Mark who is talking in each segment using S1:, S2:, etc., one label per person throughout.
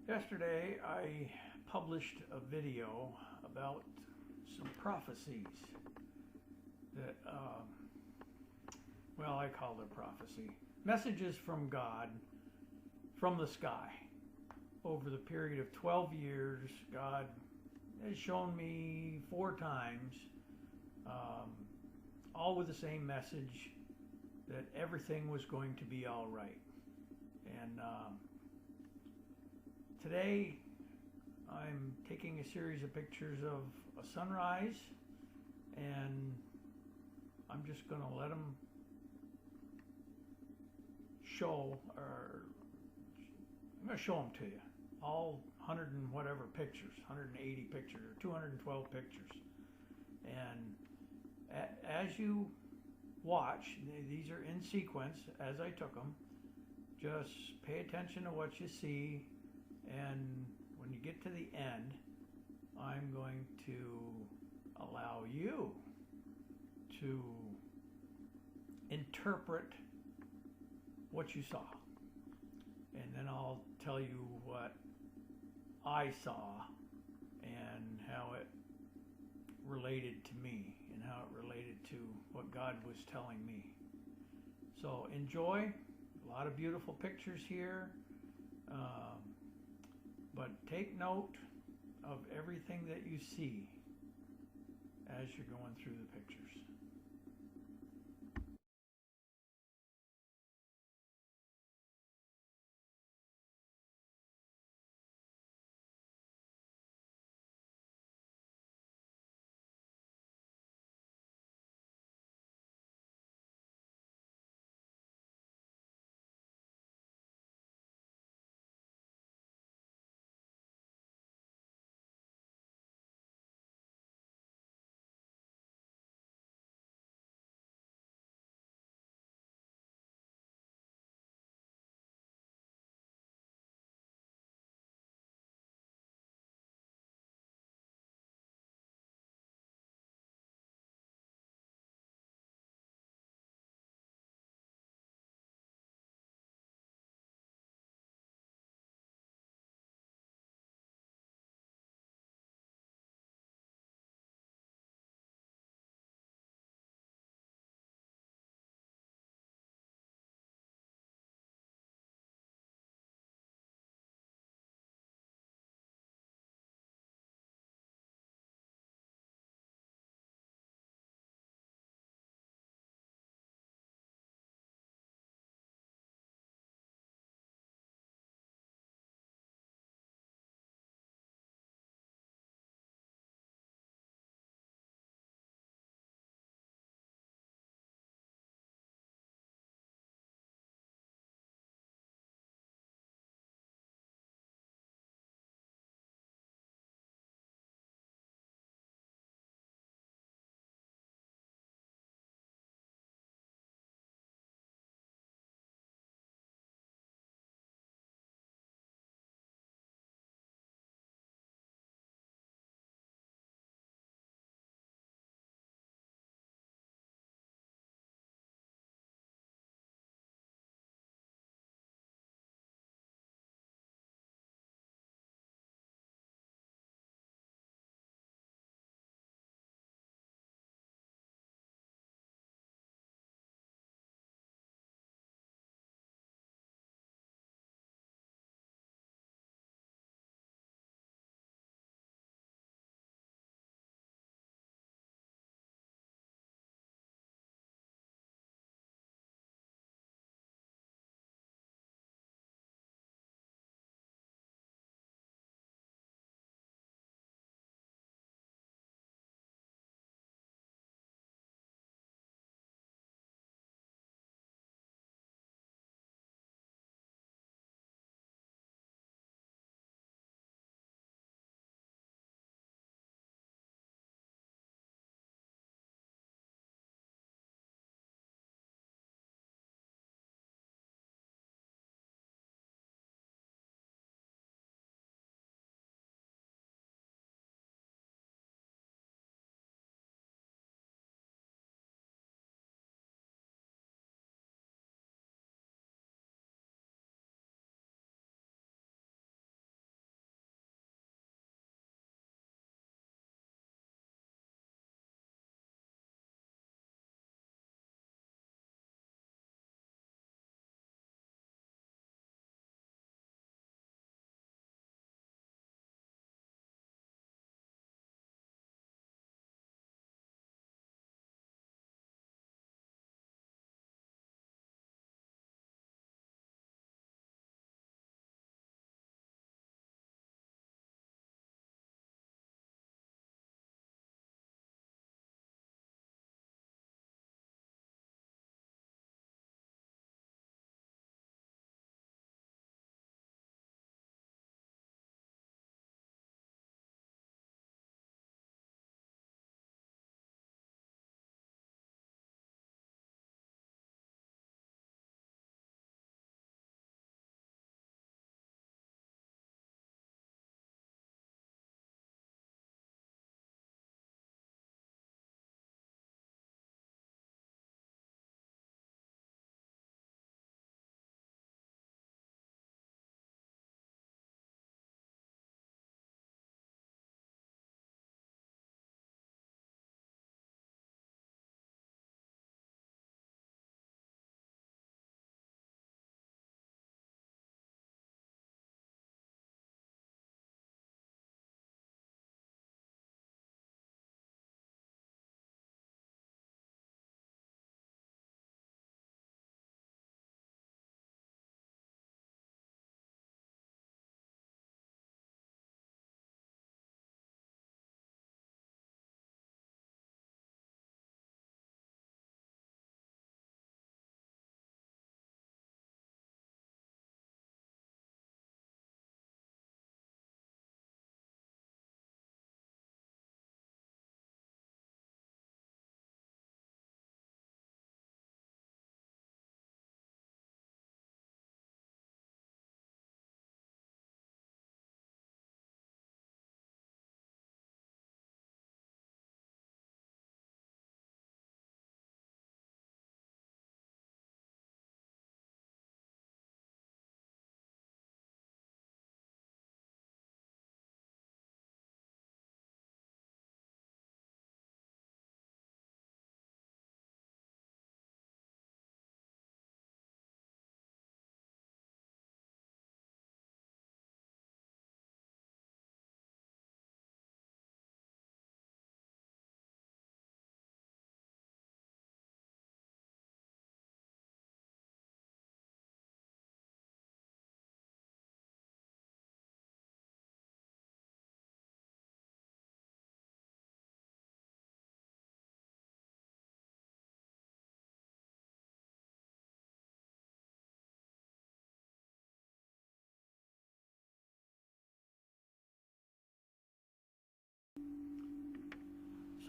S1: Yesterday I published a video about some prophecies that, well, I call it prophecy. Messages from God from the sky. Over the period of 12 years, God has shown me 4 times, all with the same message, that everything was going to be all right. And today I'm taking a series of pictures of a sunrise, and I'm just going to let them show, or I'm going to show them to you. All 100 and whatever pictures, 180 pictures, or 212 pictures. And as you watch, these are in sequence as I took them. Just pay attention to what you see, and when you get to the end, I'm going to allow you to interpret what you saw. And then I'll tell you what I saw and how it related to me and how it related to what God was telling me. So enjoy. A lot of beautiful pictures here, but take note of everything that you see as you're going through the pictures.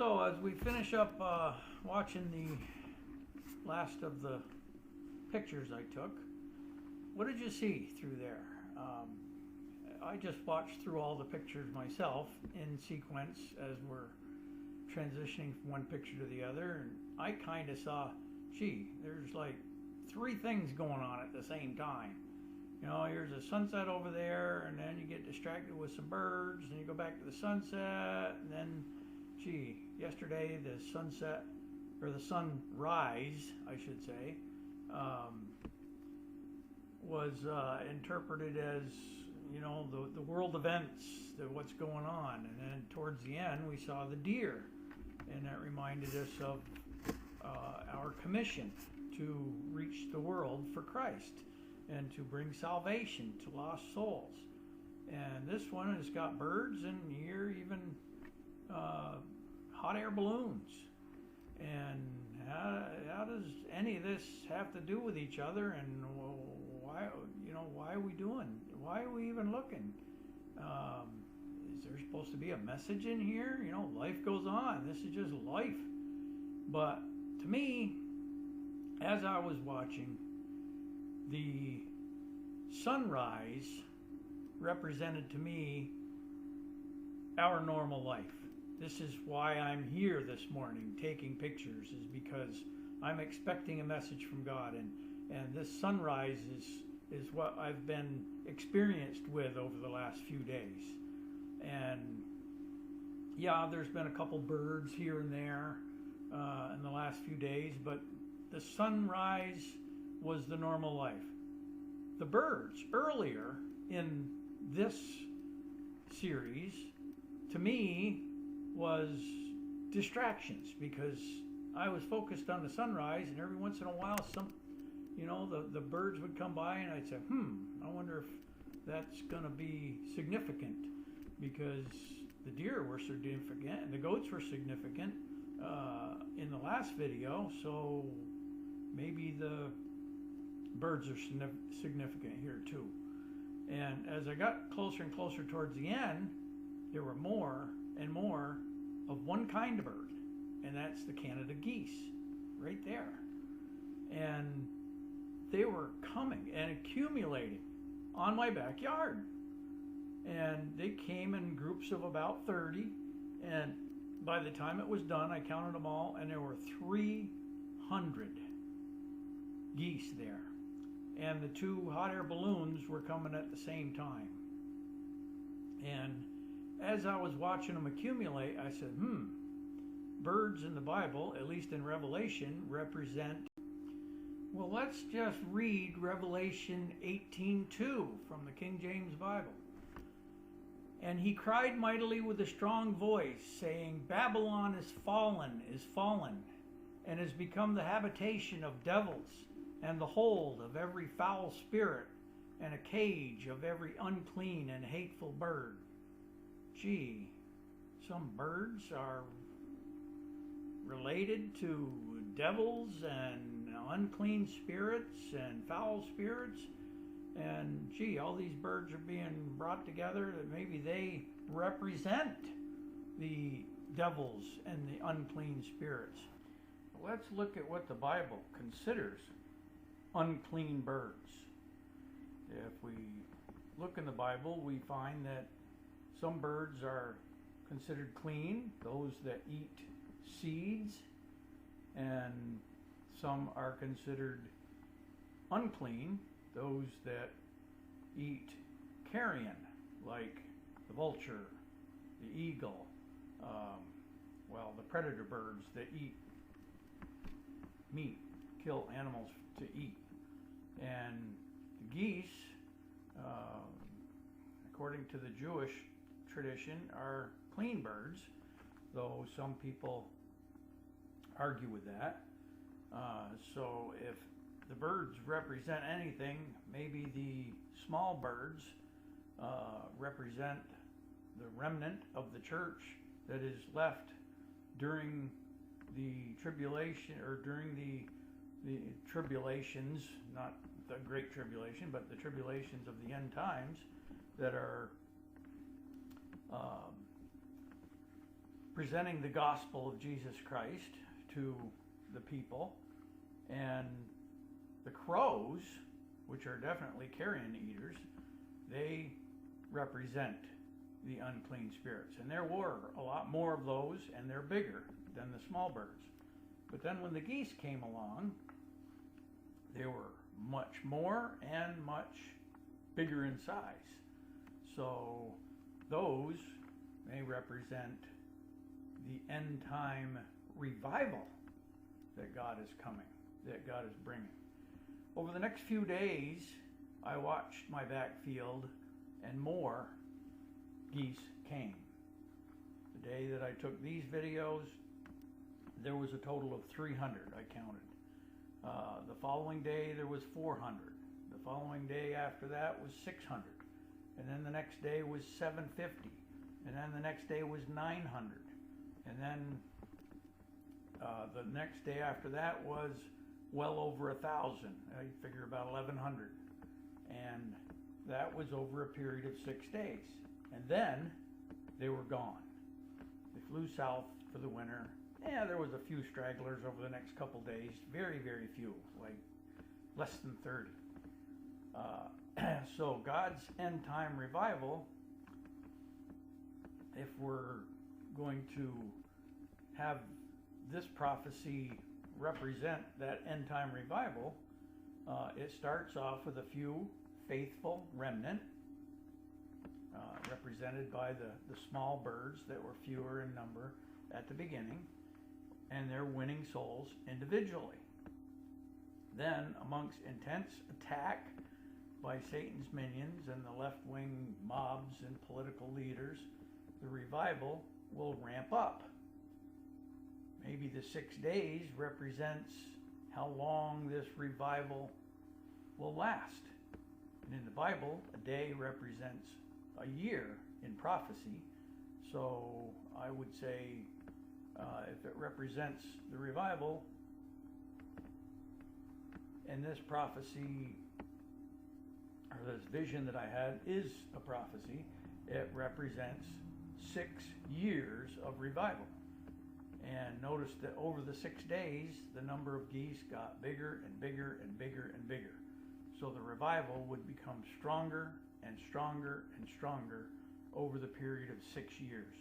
S1: So as we finish up watching the last of the pictures I took, what did you see through there? I just watched through all the pictures myself in sequence as we're transitioning from one picture to the other, and I kind of saw, gee, there's like 3 things going on at the same time. You know, here's a sunset over there, and then you get distracted with some birds, and you go back to the sunset, and then, gee, yesterday the sunset, or the sunrise, I should say, was interpreted as, you know, the world events, what's going on. And then towards the end, we saw the deer, and that reminded us of our commission to reach the world for Christ and to bring salvation to lost souls. And this one has got birds, and here even hot air balloons. And how does any of this have to do with each other? And why, you know, why are we doing? Why are we even looking? Is there supposed to be a message in here? You know, life goes on. This is just life. But to me, as I was watching, the sunrise represented to me our normal life. This is why I'm here this morning taking pictures, is because I'm expecting a message from God, and this sunrise is what I've been experienced with over the last few days. And yeah, there's been a couple birds here and there in the last few days, but the sunrise was the normal life. The birds earlier in this series, to me, was distractions, because I was focused on the sunrise, and every once in a while the birds would come by, and I'd say, I wonder if that's going to be significant, because the deer were significant and the goats were significant in the last video, so maybe the birds are significant here too. And as I got closer and closer towards the end, there were more and more of one kind of bird, and that's the Canada geese, right there. And they were coming and accumulating on my backyard. And they came in groups of about 30, and by the time it was done, I counted them all, and there were 300 geese there. And the 2 hot air balloons were coming at the same time. And as I was watching them accumulate, I said, birds in the Bible, at least in Revelation, represent... Well, let's just read Revelation 18:2 from the King James Bible. And he cried mightily with a strong voice, saying, Babylon is fallen, and has become the habitation of devils, and the hold of every foul spirit, and a cage of every unclean and hateful bird. Gee, some birds are related to devils and unclean spirits and foul spirits. And gee, all these birds are being brought together that maybe they represent the devils and the unclean spirits. Let's look at what the Bible considers unclean birds. If we look in the Bible, we find that some birds are considered clean, those that eat seeds, and some are considered unclean, those that eat carrion, like the vulture, the eagle, the predator birds that eat meat, kill animals to eat. And the geese, according to the Jewish tradition, are clean birds, though some people argue with that. So if the birds represent anything, maybe the small birds represent the remnant of the church that is left during the tribulation, or during the tribulations, not the Great Tribulation, but the tribulations of the end times, that are presenting the gospel of Jesus Christ to the people. And the crows, which are definitely carrion eaters, they represent the unclean spirits. And there were a lot more of those, and they're bigger than the small birds. But then when the geese came along, they were much more and much bigger in size. So those may represent the end time revival that God is coming, that God is bringing. Over the next few days, I watched my backfield and more geese came. The day that I took these videos, there was a total of 300 I counted. The following day there was 400. The following day after that was 600. And then the next day was 750. And then the next day was 900. And then the next day after that was well over 1,000. I figure about 1,100. And that was over a period of 6 days. And then they were gone. They flew south for the winter. Yeah, there was a few stragglers over the next couple days. Very, very few, like less than 30. So God's end time revival, if we're going to have this prophecy represent that end time revival, it starts off with a few faithful remnant, represented by the small birds that were fewer in number at the beginning, and they're winning souls individually. Then, amongst intense attack by Satan's minions and the left-wing mobs and political leaders, the revival will ramp up. Maybe the 6 days represents how long this revival will last. And in the Bible, a day represents a year in prophecy. So I would say if it represents the revival, and this prophecy, or this vision that I had is a prophecy, it represents 6 years of revival. And notice that over the 6 days, the number of geese got bigger and bigger and bigger and bigger. So the revival would become stronger and stronger and stronger over the period of 6 years.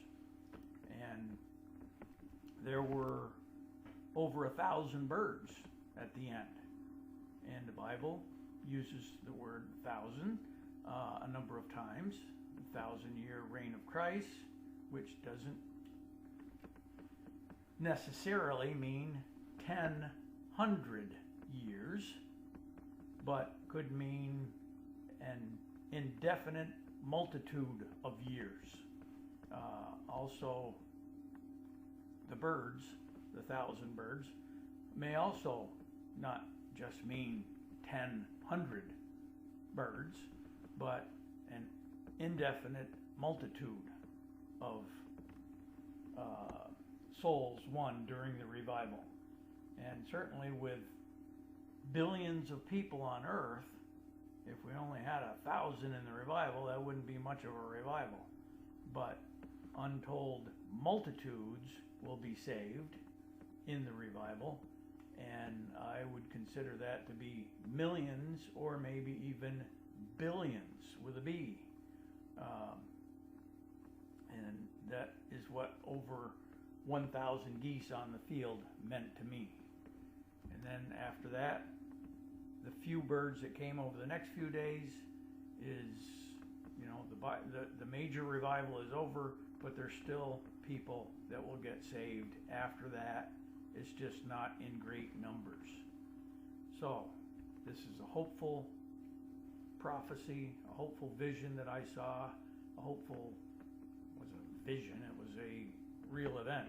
S1: And there were over 1,000 birds at the end. And the Bible uses the word 1,000 a number of times. The 1,000-year reign of Christ, which doesn't necessarily mean 1,000 years, but could mean an indefinite multitude of years. Also, the birds, the 1,000 birds, may also not just mean 1,000 birds, but an indefinite multitude of souls won during the revival. And certainly with billions of people on earth, if we only had 1,000 in the revival, that wouldn't be much of a revival. But untold multitudes will be saved in the revival, and I would consider that to be millions or maybe even billions with a B. And that is what over 1,000 geese on the field meant to me. And then after that, the few birds that came over the next few days is, you know, the major revival is over, but there's still people that will get saved after that. It's just not in great numbers. So this is a hopeful prophecy, a hopeful vision that I saw. A hopeful was a vision. It was a real event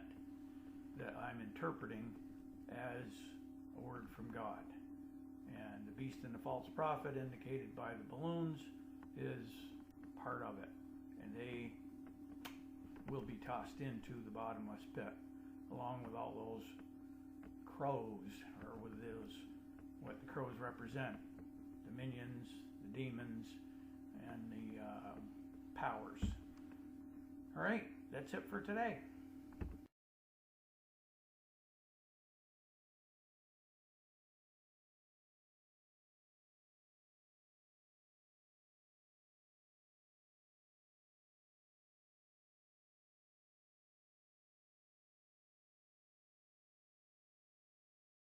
S1: that I'm interpreting as a word from God. And the beast and the false prophet, indicated by the balloons, is part of it. And they will be tossed into the bottomless pit, along with all those crows, or with those, what the crows represent, the minions, the demons, and the powers. All right, that's it for today.